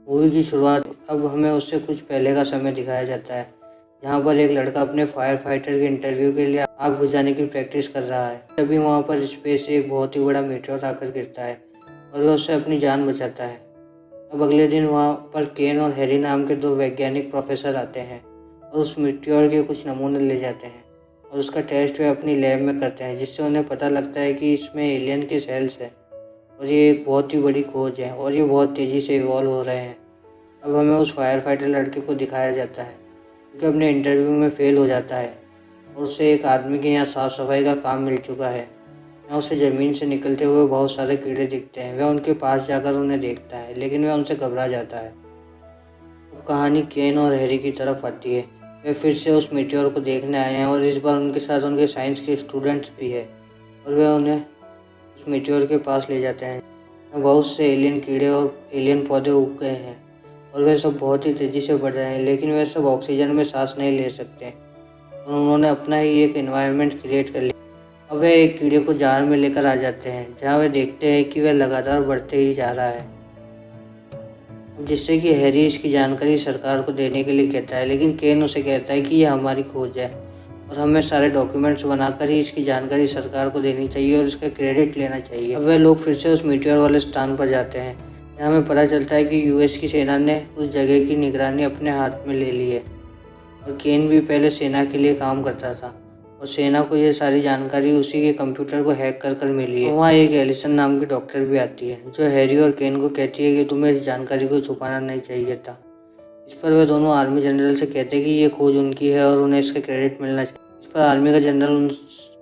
Movie की शुरुआत अब हमें उससे कुछ पहले का समय दिखाया जाता है, जहाँ पर एक लड़का अपने फायर फाइटर के इंटरव्यू के लिए आग बुझाने की प्रैक्टिस कर रहा है। तभी वहाँ पर स्पेस से एक बहुत ही बड़ा मीटेओर आकर गिरता है और वह उससे अपनी जान बचाता है। अब अगले दिन वहाँ पर केन और हैरी नाम के दो वैज्ञानिक प्रोफेसर आते हैं और उस मीटेओर के कुछ नमूने ले जाते हैं और उसका टेस्ट वे अपनी लैब में करते हैं, जिससे उन्हें पता लगता है कि इसमें एलियन के सेल्स हैं और ये एक बहुत ही बड़ी खोज है और ये बहुत तेज़ी से इवॉल्व हो रहे हैं। अब हमें उस फायर फाइटर लड़के को दिखाया जाता है क्योंकि अपने इंटरव्यू में फेल हो जाता है और उसे एक आदमी के यहाँ साफ सफाई का काम मिल चुका है। यहाँ उसे ज़मीन से निकलते हुए बहुत सारे कीड़े दिखते हैं। वह उनके पास जाकर उन्हें देखता है, लेकिन वह उनसे घबरा जाता है। अब कहानी केन और हैरी की तरफ आती है। वे फिर से उस मीटियोर को देखने आए हैं और इस बार उनके साथ उनके साइंस के स्टूडेंट्स भी है और वे उन्हें उस मीटियोर के पास ले जाते हैं। यहाँ बहुत से एलियन कीड़े और एलियन पौधे उग गए हैं और वे सब बहुत ही तेज़ी से बढ़ रहे हैं, लेकिन वे सब ऑक्सीजन में सांस नहीं ले सकते और उन्होंने अपना ही एक एनवायरनमेंट क्रिएट कर लिया। अब वे एक कीड़े को जार में लेकर आ जाते हैं, जहाँ वे देखते हैं कि वह लगातार बढ़ते ही जा रहा है, जिससे कि हैरी इसकी जानकारी सरकार को देने के लिए कहता है। लेकिन केन उसे कहता है कि यह हमारी खोज है और हमें सारे डॉक्यूमेंट्स बनाकर ही इसकी जानकारी सरकार को देनी चाहिए और इसका क्रेडिट लेना चाहिए। अब वे लोग फिर से उस मीटियोर वाले स्थान पर जाते हैं, जहाँ हमें पता चलता है कि यूएस की सेना ने उस जगह की निगरानी अपने हाथ में ले ली है और केन भी पहले सेना के लिए काम करता था और सेना को ये सारी जानकारी उसी के कंप्यूटर को हैक कर मिली है। वहाँ एक एलिसन नाम की डॉक्टर भी आती है, जो हैरी और केन को कहती है कि तुम्हें इस जानकारी को छुपाना नहीं चाहिए था। इस पर वे दोनों आर्मी जनरल से कहते हैं कि ये खोज उनकी है और उन्हें इसका क्रेडिट मिलना चाहिए। इस पर आर्मी का जनरल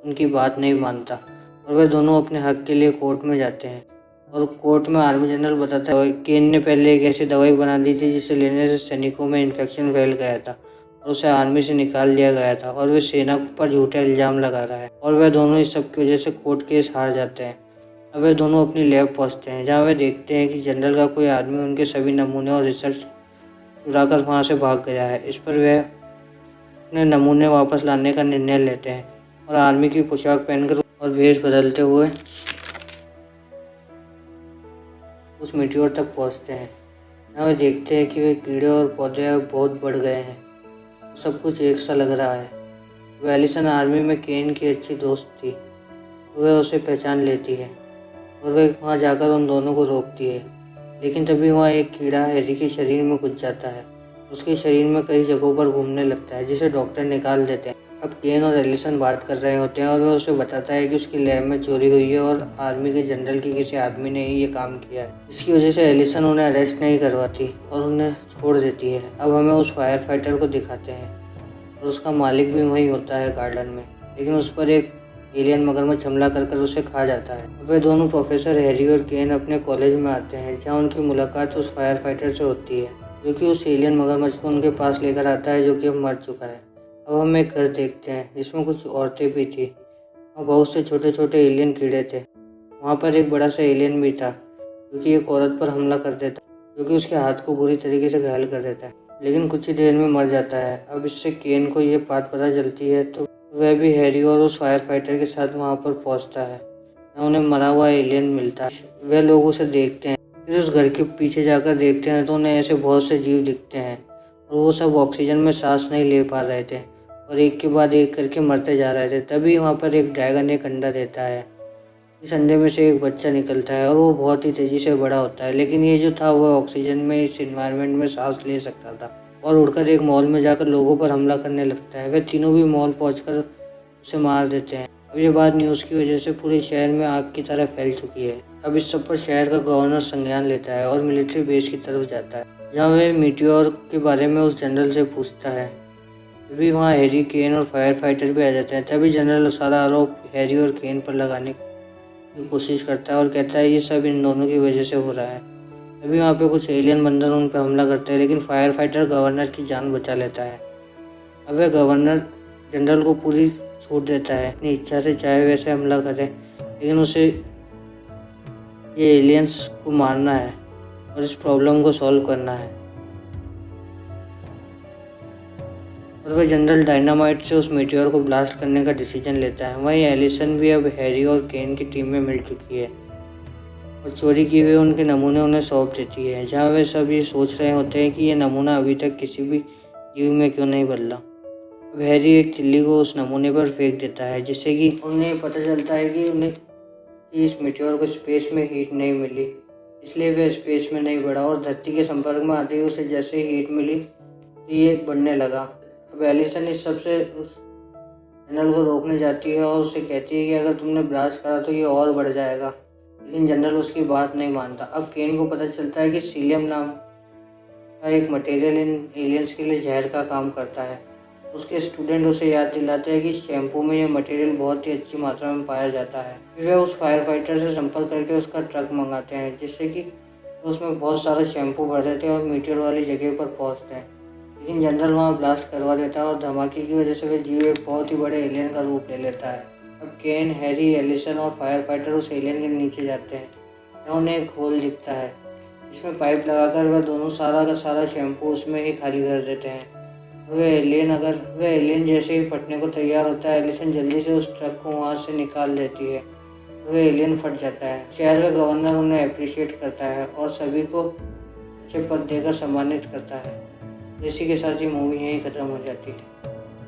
उनकी बात नहीं मानता और वे दोनों अपने हक के लिए कोर्ट में जाते हैं और कोर्ट में आर्मी जनरल बताता है केन ने पहले एक ऐसी दवाई बना दी थी जिसे लेने से सैनिकों में इन्फेक्शन फैल गया था और उसे आर्मी से निकाल दिया गया था और वे सेना पर झूठा इल्ज़ाम लगा रहा है और वे दोनों इस सब की वजह से कोर्ट केस हार जाते हैं। अब वे दोनों अपनी लैब पहुंचते हैं, जहां वे देखते हैं कि जनरल का कोई आदमी उनके सभी नमूने और रिसर्च चुराकर वहां से भाग गया है। इस पर वे अपने नमूने वापस लाने का निर्णय लेते हैं और आर्मी की पोशाक पहनकर और भेष बदलते हुए उस मीटियोर तक पहुंचते हैं। यहाँ वे देखते हैं कि वे कीड़े और पौधे बहुत बढ़ गए हैं, सब कुछ एक सा लग रहा है। वह एलिसन आर्मी में केन की अच्छी दोस्त थी, वह उसे पहचान लेती है और वह वहाँ जाकर उन दोनों को रोकती है। लेकिन तभी वहाँ एक कीड़ा हैरी के शरीर में घुस जाता है, उसके शरीर में कई जगहों पर घूमने लगता है, जिसे डॉक्टर निकाल देते हैं। अब केन और एलिसन बात कर रहे होते हैं और वह उसे बताता है कि उसकी लैब में चोरी हुई है और आर्मी के जनरल के किसी आदमी ने ही ये काम किया है। इसकी वजह से एलिसन उन्हें अरेस्ट नहीं करवाती और उन्हें छोड़ देती है। अब हमें उस फायर फाइटर को दिखाते हैं और उसका मालिक भी वहीं होता है गार्डन में, लेकिन उस पर एक एलियन मगरमच्छ हमला कर उसे खा जाता है। वे दोनों प्रोफेसर हैरी और केन अपने कॉलेज में आते हैं, जहाँ उनकी मुलाकात उस फायर फाइटर से होती है, जो कि उस एलियन मगरमच्छ को उनके पास लेकर आता है, जो कि अब मर चुका है। अब हम एक घर देखते हैं जिसमें कुछ औरतें भी थी और बहुत से छोटे छोटे एलियन कीड़े थे। वहाँ पर एक बड़ा सा एलियन भी था, जो कि एक औरत पर हमला कर देता है, जो कि उसके हाथ को बुरी तरीके से घायल कर देता है, लेकिन कुछ ही देर में मर जाता है। अब इससे केन को ये बात पता चलती है, तो वह भी हैरी और उस फायर फाइटर के साथ वहाँ पर पहुँचता है। उन्हें मरा हुआ एलियन मिलता है। वे लोग उसे देखते हैं, फिर उस घर के पीछे जाकर देखते हैं तो उन्हें ऐसे बहुत से जीव दिखते हैं और वो सब ऑक्सीजन में सांस नहीं ले पा रहे थे और एक के बाद एक करके मरते जा रहे थे। तभी वहाँ पर एक ड्रैगन एक अंडा देता है। इस अंडे में से एक बच्चा निकलता है और वो बहुत ही तेज़ी से बड़ा होता है, लेकिन ये जो था वो ऑक्सीजन में इस इन्वायरमेंट में सांस ले सकता था और उड़कर एक मॉल में जाकर लोगों पर हमला करने लगता है। वे तीनों भी मॉल पहुंचकर उसे मार देते हैं। अब ये बात न्यूज़ की वजह से पूरे शहर में आग की तरह फैल चुकी है। अब इस सब पर शहर का गवर्नर संज्ञान लेता है और मिलिट्री बेस की तरफ जाता है, जहाँ वह मीटियोर के बारे में उस जनरल से पूछता है। तभी वहाँ हैरी, केन और फायर फाइटर भी आ जाते हैं। तभी जनरल सारा आरोप हैरी और केन पर लगाने की कोशिश करता है और कहता है ये सब इन दोनों की वजह से हो रहा है। तभी वहाँ पे कुछ एलियन बंदर उन पर हमला करते हैं, लेकिन फायर फाइटर गवर्नर की जान बचा लेता है। अब वह गवर्नर जनरल को पूरी छूट देता है, अपनी इच्छा से चाहे वैसे हमला करे, लेकिन उसे ये एलियंस को मारना है और इस प्रॉब्लम को सॉल्व करना है। और वह जनरल डायनामाइट से उस मीटियोर को ब्लास्ट करने का डिसीजन लेता है। वहीं एलिसन भी अब हैरी और केन की टीम में मिल चुकी है और चोरी किए हुए उनके नमूने उन्हें सौंप देती है, जहाँ वे सब ये सोच रहे होते हैं कि ये नमूना अभी तक किसी भी जीव में क्यों नहीं बदला। अब हैरी एक तिल्ली को उस नमूने पर फेंक देता है, जिससे कि उन्हें पता चलता है कि इस मीटियोर को स्पेस में हीट नहीं मिली, इसलिए वह स्पेस में नहीं बढ़ा और धरती के संपर्क में आते ही उसे जैसे हीट मिली तो ये बढ़ने लगा। अब एलिसन इस सबसे उस जनरल को रोकने जाती है और उसे कहती है कि अगर तुमने ब्लास्ट करा तो ये और बढ़ जाएगा, लेकिन जनरल उसकी बात नहीं मानता। अब केन को पता चलता है कि सीलियम नाम का एक मटेरियल इन एलियंस के लिए जहर का काम करता है। उसके स्टूडेंट उसे याद दिलाते हैं कि शैम्पू में यह मटेरियल बहुत ही अच्छी मात्रा में पाया जाता है। फिर वे उस फायर फाइटर से संपर्क करके उसका ट्रक मंगाते हैं, जिससे कि उसमें बहुत सारा शैम्पू भर देते हैं और मीटियोर वाली जगह पर पहुंचते हैं। लेकिन जनरल वहां ब्लास्ट करवा देता है और धमाके की वजह से वह जीव एक बहुत ही बड़े एलियन का रूप ले लेता है। अब केन, हैरी, एलिसन और फायर फाइटर उस एलियन के नीचे जाते हैं, जहाँ उन्हें एक होल दिखता है, जिसमें पाइप लगाकर वह दोनों सारा का सारा शैम्पू उसमें ही खाली कर देते हैं। वह एलियन जैसे ही फटने को तैयार होता है, एलिसन जल्दी से उस ट्रक को वहाँ से निकाल देती है। वह एलियन फट जाता है। शहर का गवर्नर उन्हें अप्रिशिएट करता है और सभी को अच्छे पद देकर सम्मानित करता है। इसी के साथ ये मूवी यहीं ख़त्म हो जाती है।